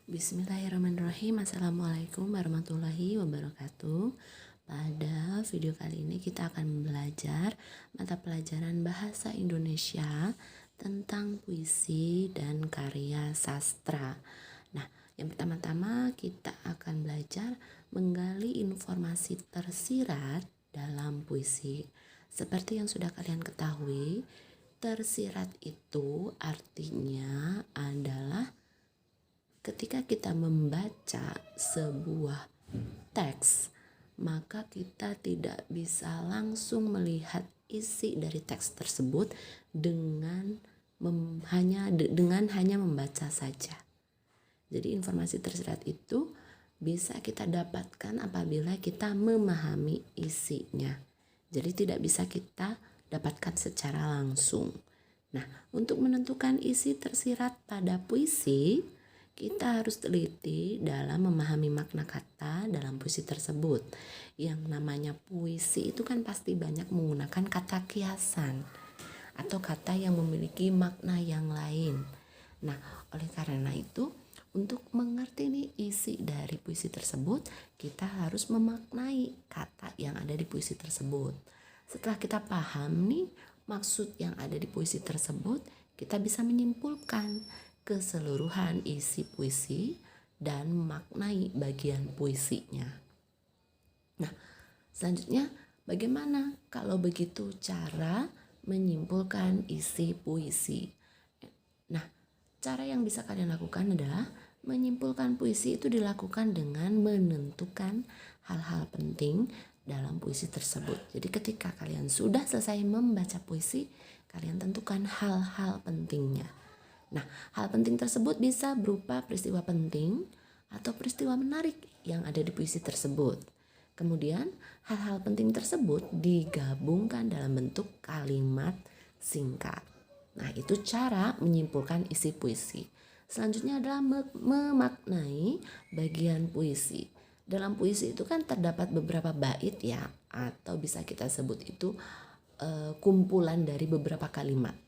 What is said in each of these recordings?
Bismillahirrahmanirrahim. Assalamualaikum warahmatullahi wabarakatuh. Pada video kali ini kita akan belajar mata pelajaran bahasa Indonesia tentang puisi dan karya sastra. Nah, yang pertama-tama kita akan belajar menggali informasi tersirat dalam puisi. Seperti yang sudah kalian ketahui, tersirat itu artinya adalah ketika kita membaca sebuah teks, maka kita tidak bisa langsung melihat isi dari teks tersebut dengan hanya membaca saja. Jadi informasi tersirat itu bisa kita dapatkan apabila kita memahami isinya. Jadi tidak bisa kita dapatkan secara langsung. Nah, untuk menentukan isi tersirat pada puisi, kita harus teliti dalam memahami makna kata dalam puisi tersebut. Yang namanya puisi itu kan pasti banyak menggunakan kata kiasan atau kata yang memiliki makna yang lain. Nah, oleh karena itu, untuk mengerti nih isi dari puisi tersebut, kita harus memaknai kata yang ada di puisi tersebut. Setelah kita paham nih maksud yang ada di puisi tersebut, kita bisa menyimpulkan keseluruhan isi puisi dan memaknai bagian puisinya. Nah, selanjutnya bagaimana kalau begitu cara menyimpulkan isi puisi? Nah, cara yang bisa kalian lakukan adalah menyimpulkan puisi itu dilakukan dengan menentukan hal-hal penting dalam puisi tersebut. Jadi ketika kalian sudah selesai membaca puisi, kalian tentukan hal-hal pentingnya. Nah, hal penting tersebut bisa berupa peristiwa penting atau peristiwa menarik yang ada di puisi tersebut. Kemudian, hal-hal penting tersebut digabungkan dalam bentuk kalimat singkat. Nah, itu cara menyimpulkan isi puisi. Selanjutnya adalah memaknai bagian puisi. Dalam puisi itu kan terdapat beberapa bait ya, atau bisa kita sebut itu kumpulan dari beberapa kalimat.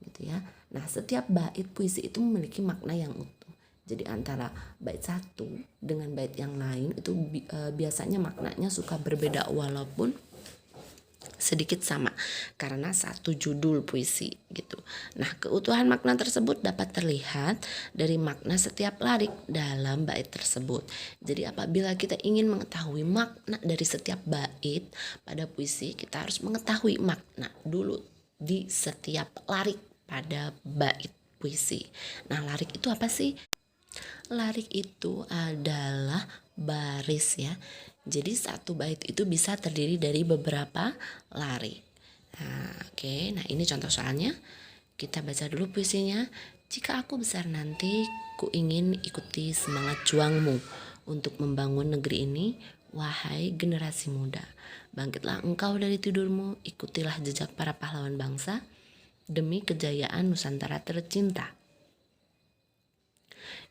Gitu ya. Nah, setiap bait puisi itu memiliki makna yang utuh. Jadi antara bait satu dengan bait yang lain itu biasanya maknanya suka berbeda walaupun sedikit sama karena satu judul puisi gitu. Nah, keutuhan makna tersebut dapat terlihat dari makna setiap lirik dalam bait tersebut. Jadi apabila kita ingin mengetahui makna dari setiap bait pada puisi, kita harus mengetahui makna dulu di setiap lirik pada bait puisi. Nah, lirik itu apa sih? Lirik itu adalah baris ya. Jadi satu bait itu bisa terdiri dari beberapa lirik. Nah, oke. Nah, ini contoh soalnya. Kita baca dulu puisinya. Jika aku besar nanti, ku ingin ikuti semangat juangmu untuk membangun negeri ini, wahai generasi muda. Bangkitlah engkau dari tidurmu, ikutilah jejak para pahlawan bangsa demi kejayaan Nusantara tercinta.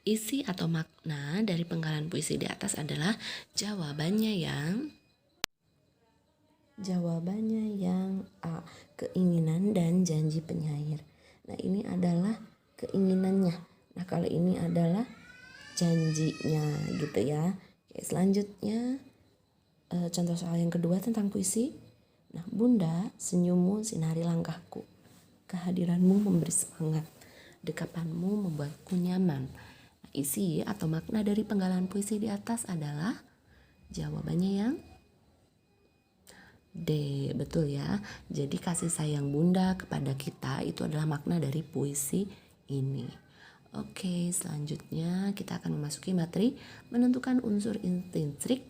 Isi atau makna dari penggalan puisi di atas adalah jawabannya yang A. Keinginan dan janji penyair. Nah, ini adalah keinginannya. Nah, kalau ini adalah janjinya gitu ya. Oke, selanjutnya contoh soal yang kedua tentang puisi. Nah, Bunda, senyummu sinari langkahku. Kehadiranmu memberi semangat. Dekapanmu membuatku nyaman. Nah, isi atau makna dari penggalan puisi di atas adalah jawabannya yang D, betul ya. Jadi kasih sayang Bunda kepada kita itu adalah makna dari puisi ini. Oke, selanjutnya kita akan memasuki materi menentukan unsur intrinsik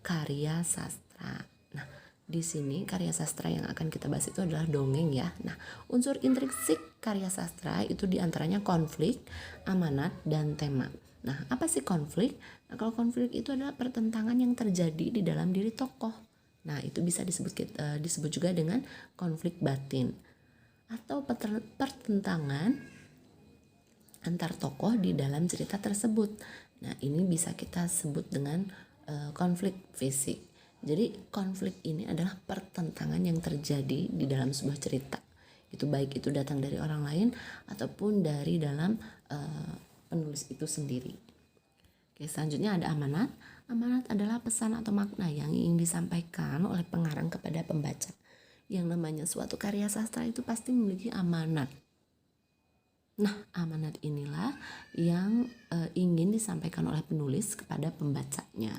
karya sastra. Nah, di sini karya sastra yang akan kita bahas itu adalah dongeng ya. Nah, unsur intrinsik karya sastra itu diantaranya konflik, amanat, dan tema. Nah, apa sih konflik? Nah, kalau konflik itu adalah pertentangan yang terjadi di dalam diri tokoh. Nah, itu bisa disebut juga dengan konflik batin atau pertentangan antar tokoh di dalam cerita tersebut. Nah, ini bisa kita sebut dengan konflik fisik. Jadi konflik ini adalah pertentangan yang terjadi di dalam sebuah cerita. Itu baik itu datang dari orang lain ataupun dari dalam penulis itu sendiri. Oke, selanjutnya ada amanat. Amanat adalah pesan atau makna yang ingin disampaikan oleh pengarang kepada pembaca. Yang namanya suatu karya sastra itu pasti memiliki amanat. Nah, amanat inilah yang ingin disampaikan oleh penulis kepada pembacanya.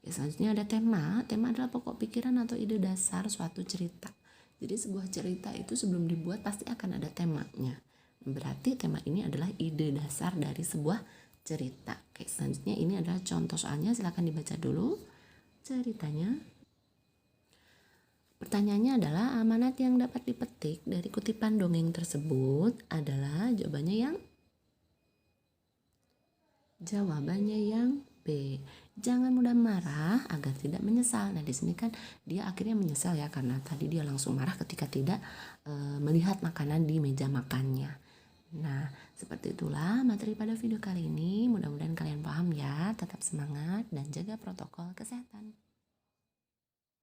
Ya, selanjutnya ada tema. Tema adalah pokok pikiran atau ide dasar suatu cerita. Jadi sebuah cerita itu sebelum dibuat pasti akan ada temanya. Berarti tema ini adalah ide dasar dari sebuah cerita. Oke, selanjutnya ini adalah contoh soalnya, silakan dibaca dulu ceritanya. Pertanyaannya adalah amanat yang dapat dipetik dari kutipan dongeng tersebut adalah jawabannya yang B. Jangan mudah marah agar tidak menyesal. Nah, di sini kan dia akhirnya menyesal ya karena tadi dia langsung marah ketika tidak melihat makanan di meja makannya. Nah, seperti itulah materi pada video kali ini. Mudah-mudahan kalian paham ya. Tetap semangat dan jaga protokol kesehatan.